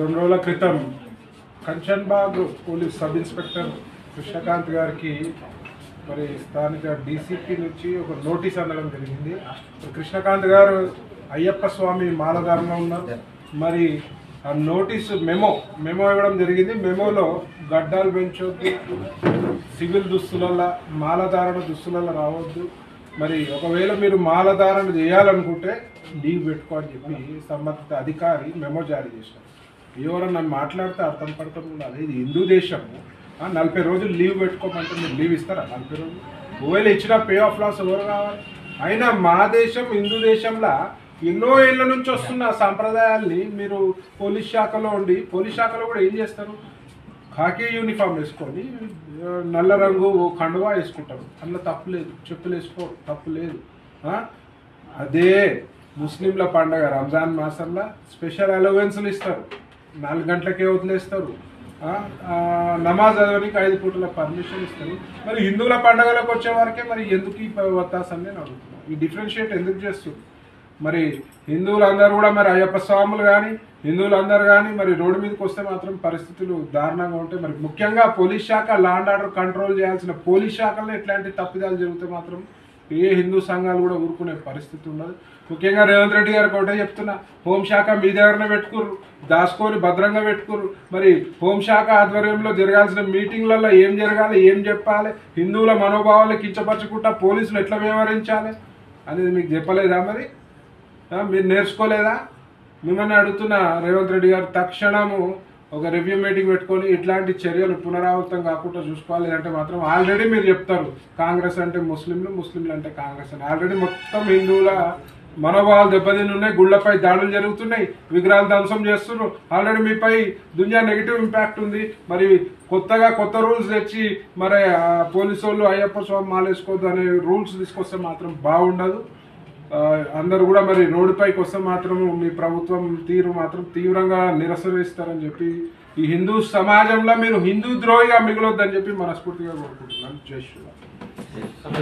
రెండు రోజుల క్రితం Kanchanbagh police sub inspector Krishnakanth గారికి మరి స్థానిక డీసీపీ నుంచి ఒక నోటీస్ అందడం జరిగింది. కృష్ణకాంత్ గారు అయ్యప్ప స్వామి మాలధారణలో ఉన్నారు. మరి ఆ నోటీసు మెమో ఇవ్వడం జరిగింది. మెమోలో గడ్డాలు పెంచొద్దు, సివిల్ దుస్తులలో మాలధారణ దుస్తులలో రావద్దు, మరి ఒకవేళ మీరు మాలధారణ చేయాలనుకుంటే లీవ్ పెట్టుకో అని చెప్పి సంబంధిత అధికారి మెమో జారీ చేశారు. ఎవరన్నా మాట్లాడితే అర్థం పడతాం ఉండాలి. ఇది హిందూ దేశము. 40 రోజులు లీవ్ పెట్టుకోమంటే మీరు లీవ్ ఇస్తారా? 40 రోజులు ఒకవేళ ఇచ్చిన పే ఆఫ్ లాస్ ఎవరు కావాలి? అయినా మా దేశం హిందూ దేశంలో ఎన్నో ఏళ్ళ నుంచి వస్తున్న సాంప్రదాయాల్ని మీరు పోలీస్ శాఖలో ఉండి, పోలీస్ శాఖలో కూడా ఏం చేస్తారు? ఖాకీ యూనిఫామ్ వేసుకొని నల్ల రంగు కండువా వేసుకుంటారు. అందులో తప్పు లేదు. చెప్పులు వేసుకో తప్పు లేదు. అదే ముస్లింల పండగ రంజాన్ మాసంలో స్పెషల్ అలవెన్స్లు ఇస్తారు. 4 గంటలకే వదిలేస్తారు. నమాజ్ చదవడానికి 5 పూటల పర్మిషన్ ఇస్తారు. మరి హిందువుల పండుగలకు వచ్చే వరకే మరి ఎందుకు ఈ వత్తాసని నేను అడుగుతున్నాను. ఈ డిఫరెన్షియేట్ ఎందుకు చేస్తుంది? మరి హిందువులందరూ కూడా మరి అయ్యప్ప స్వాములు కానీ హిందువులందరూ కానీ మరి రోడ్డు మీదకి వస్తే మాత్రం పరిస్థితులు దారుణంగా ఉంటాయి. మరి ముఖ్యంగా పోలీస్ శాఖ లా అండ్ ఆర్డర్ కంట్రోల్ చేయాల్సిన పోలీస్ శాఖలో ఇట్లాంటి తప్పిదాలు జరిగితే మాత్రం ఏ హిందూ సంఘాలు కూడా ఊరుకునే పరిస్థితి ఉండదు. ముఖ్యంగా రేవంత్ రెడ్డి గారికి ఒకటే చెప్తున్నా, హోంశాఖ మీ దగ్గరనే పెట్టుకుర్రు, దాచుకొని భద్రంగా పెట్టుకుర్రు. మరి హోంశాఖ ఆధ్వర్యంలో జరగాల్సిన మీటింగ్లలో ఏం జరగాలి, ఏం చెప్పాలి, హిందువుల మనోభావాలు కించపరచుకుంటా పోలీసులు ఎట్లా వ్యవహరించాలి అనేది మీకు చెప్పలేదా? మరి మీరు నేర్చుకోలేదా? మిమ్మల్ని అడుగుతున్న రేవంత్ రెడ్డి గారు తక్షణము ఒక రివ్యూ మీటింగ్ పెట్టుకొని ఇట్లాంటి చర్యలు పునరావృతం కాకుండా చూసుకోవాలి. అంటే మాత్రం ఆల్రెడీ మీరు చెప్తారు కాంగ్రెస్ అంటే ముస్లింలు అంటే కాంగ్రెస్ అని. ఆల్రెడీ మొత్తం హిందువుల మనోభావాలు దెబ్బతిని ఉన్నాయి. గుళ్లపై దాడులు జరుగుతున్నాయి, విగ్రహాలు ధ్వంసం చేస్తున్నారు. ఆల్రెడీ మీపై దునియా నెగిటివ్ ఇంపాక్ట్ ఉంది. మరి కొత్త రూల్స్ తెచ్చి మరి పోలీసు వాళ్ళు అయ్యప్ప స్వామి మాలేసుకోవద్దు అనే రూల్స్ తీసుకొస్తే మాత్రం బాగుండదు. అందరూ కూడా మరి రోడ్డుపైకి వస్తే మాత్రం మీ ప్రభుత్వం తీరు మాత్రం తీవ్రంగా నిరసనిస్తారని చెప్పి ఈ హిందూ సమాజంలో మీరు హిందూ ద్రోహిగా మిగలొద్దని చెప్పి మనస్ఫూర్తిగా కోరుకుంటున్నాను. జై శ్రీరామ్.